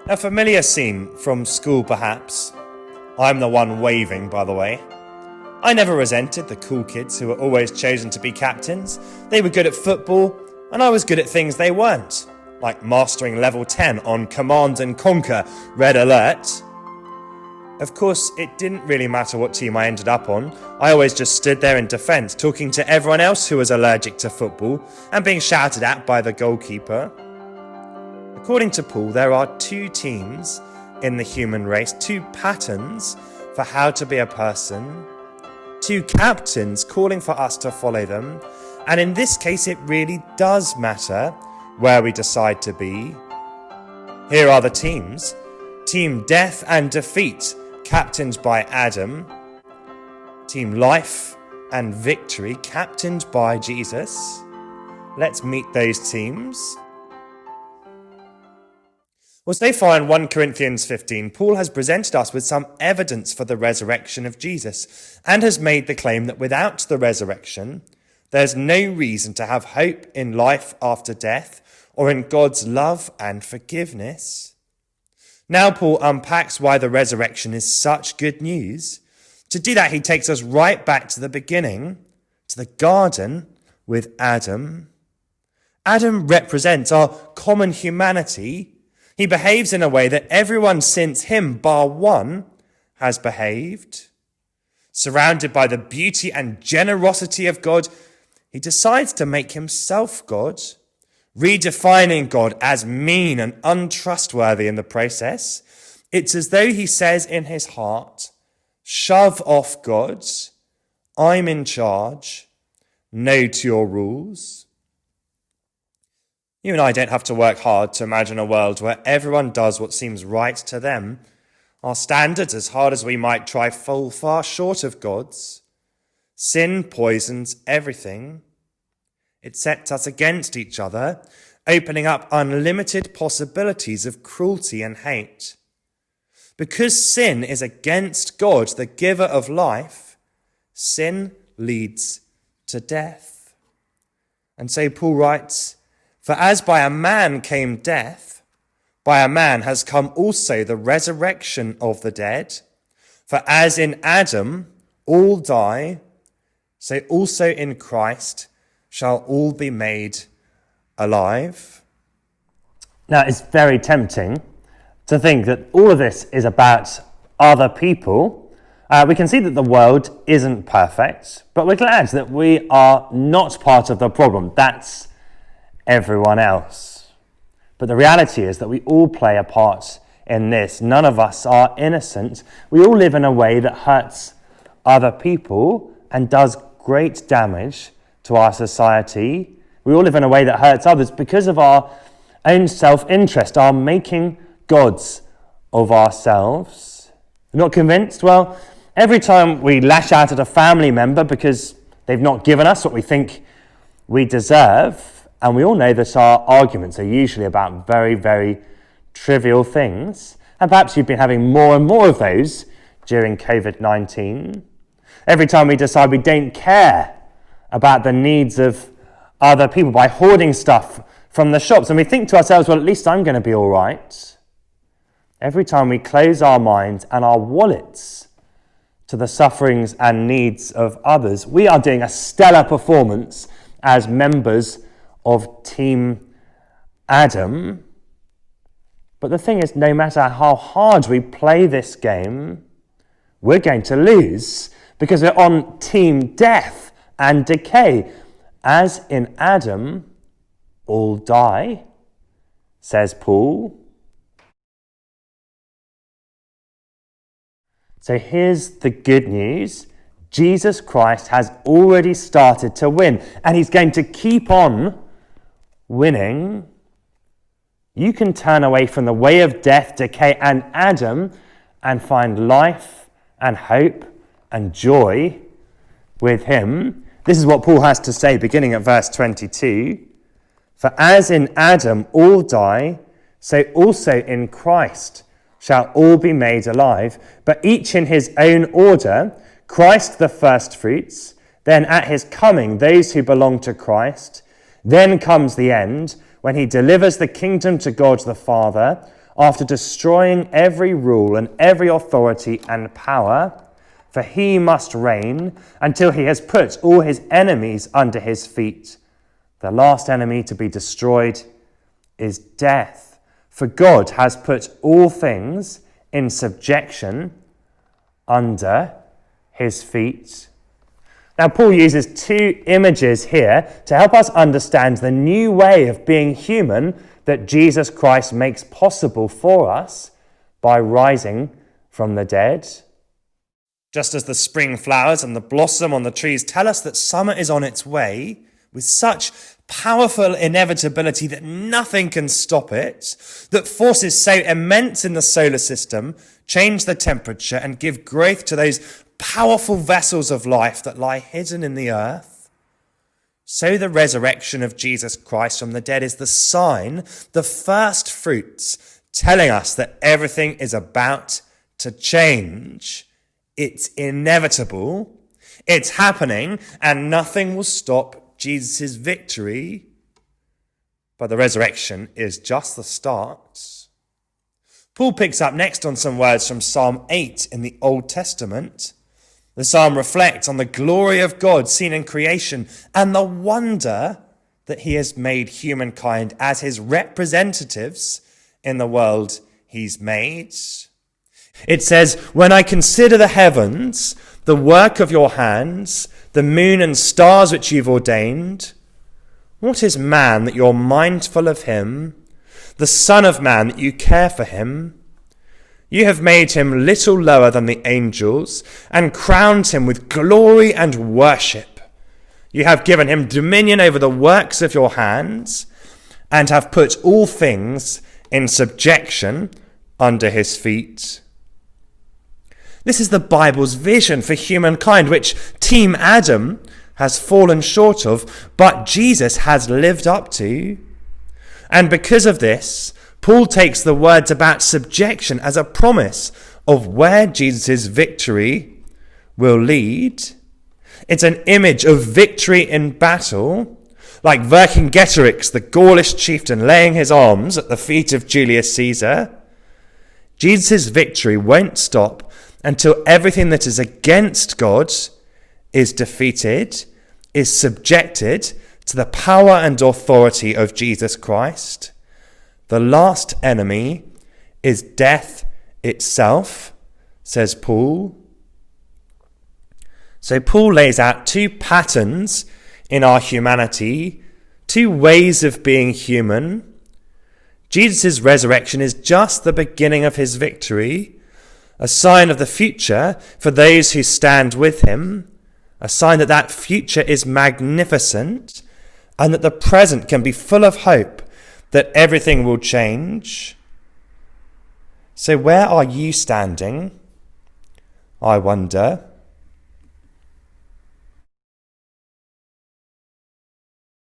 A familiar scene from school, perhaps. I'm the one waving, by the way. I never resented the cool kids who were always chosen to be captains. They were good at football, and I was good at things they weren't, like mastering level 10 on Command and Conquer Red Alert. Of course, it didn't really matter what team I ended up on. I always just stood there in defence, talking to everyone else who was allergic to football and being shouted at by the goalkeeper. According to Paul, there are two teams in the human race, two patterns for how to be a person, two captains calling for us to follow them, and in this case it really does matter where we decide to be. Here are the teams. Team Death and Defeat, captained by Adam. Team Life and Victory, captained by Jesus. Let's meet those teams. Well, so far in 1 Corinthians 15, Paul has presented us with some evidence for the resurrection of Jesus and has made the claim that without the resurrection, there's no reason to have hope in life after death or in God's love and forgiveness. Now Paul unpacks why the resurrection is such good news. To do that, he takes us right back to the beginning, to the garden with Adam. Adam represents our common humanity. He behaves in a way that everyone since him, bar one, has behaved. Surrounded by the beauty and generosity of God, he decides to make himself God, redefining God as mean and untrustworthy in the process. It's as though he says in his heart, shove off God, I'm in charge, no to your rules. You and I don't have to work hard to imagine a world where everyone does what seems right to them. Our standards, as hard as we might try, fall far short of God's. Sin poisons everything. It sets us against each other, opening up unlimited possibilities of cruelty and hate. Because sin is against God, the giver of life, sin leads to death. And so Paul writes, for as by a man came death, by a man has come also the resurrection of the dead. For as in Adam all die, so also in Christ shall all be made alive. Now, it's very tempting to think that all of this is about other people. We can see that the world isn't perfect, but we're glad that we are not part of the problem. That's everyone else. But the reality is that we all play a part in this. None of us are innocent. We all live in a way that hurts other people and does great damage to our society. We all live in a way that hurts others because of our own self-interest, our making gods of ourselves. Not convinced? Well, every time we lash out at a family member because they've not given us what we think we deserve, and we all know that our arguments are usually about very, very trivial things. And perhaps you've been having more and more of those during COVID-19. Every time we decide we don't care about the needs of other people by hoarding stuff from the shops, and we think to ourselves, well, at least I'm going to be all right. Every time we close our minds and our wallets to the sufferings and needs of others, we are doing a stellar performance as members of Team Adam. But the thing is, no matter how hard we play this game, we're going to lose because we're on Team Death and Decay. As in Adam, all die, says Paul. So here's the good news. Jesus Christ has already started to win, and he's going to keep on winning. You can turn away from the way of death, decay, and Adam and find life and hope and joy with him. This is what Paul has to say beginning at verse 22. For as in Adam all die, so also in Christ shall all be made alive, but each in his own order. Christ the firstfruits, then at his coming those who belong to Christ. Then comes the end, when he delivers the kingdom to God the Father. after destroying every rule and every authority and power, for he must reign until he has put all his enemies under his feet. The last enemy to be destroyed is death, for God has put all things in subjection under his feet. Now, Paul uses two images here to help us understand the new way of being human that Jesus Christ makes possible for us by rising from the dead. Just as the spring flowers and the blossom on the trees tell us that summer is on its way, with such powerful inevitability that nothing can stop it, that forces so immense in the solar system change the temperature and give growth to those powerful vessels of life that lie hidden in the earth, so the resurrection of Jesus Christ from the dead is the sign, the first fruits, telling us that everything is about to change. It's inevitable, it's happening, and nothing will stop Jesus' victory. But the resurrection is just the start. Paul picks up next on some words from Psalm 8 in the Old Testament. The psalm reflects on the glory of God seen in creation and the wonder that he has made humankind as his representatives in the world he's made. It says, "When I consider the heavens, the work of your hands, the moon and stars which you've ordained, what is man that you're mindful of him, the son of man that you care for him? You have made him little lower than the angels and crowned him with glory and worship. You have given him dominion over the works of your hands and have put all things in subjection under his feet." This is the Bible's vision for humankind, which Team Adam has fallen short of, but Jesus has lived up to. And because of this, Paul takes the words about subjection as a promise of where Jesus' victory will lead. It's an image of victory in battle, like Vercingetorix, the Gaulish chieftain, laying his arms at the feet of Julius Caesar. Jesus' victory won't stop until everything that is against God is defeated, is subjected to the power and authority of Jesus Christ. The last enemy is death itself, says Paul. So Paul lays out two patterns in our humanity, two ways of being human. Jesus' resurrection is just the beginning of his victory, a sign of the future for those who stand with him, a sign that that future is magnificent and that the present can be full of hope that everything will change. So where are you standing, I wonder?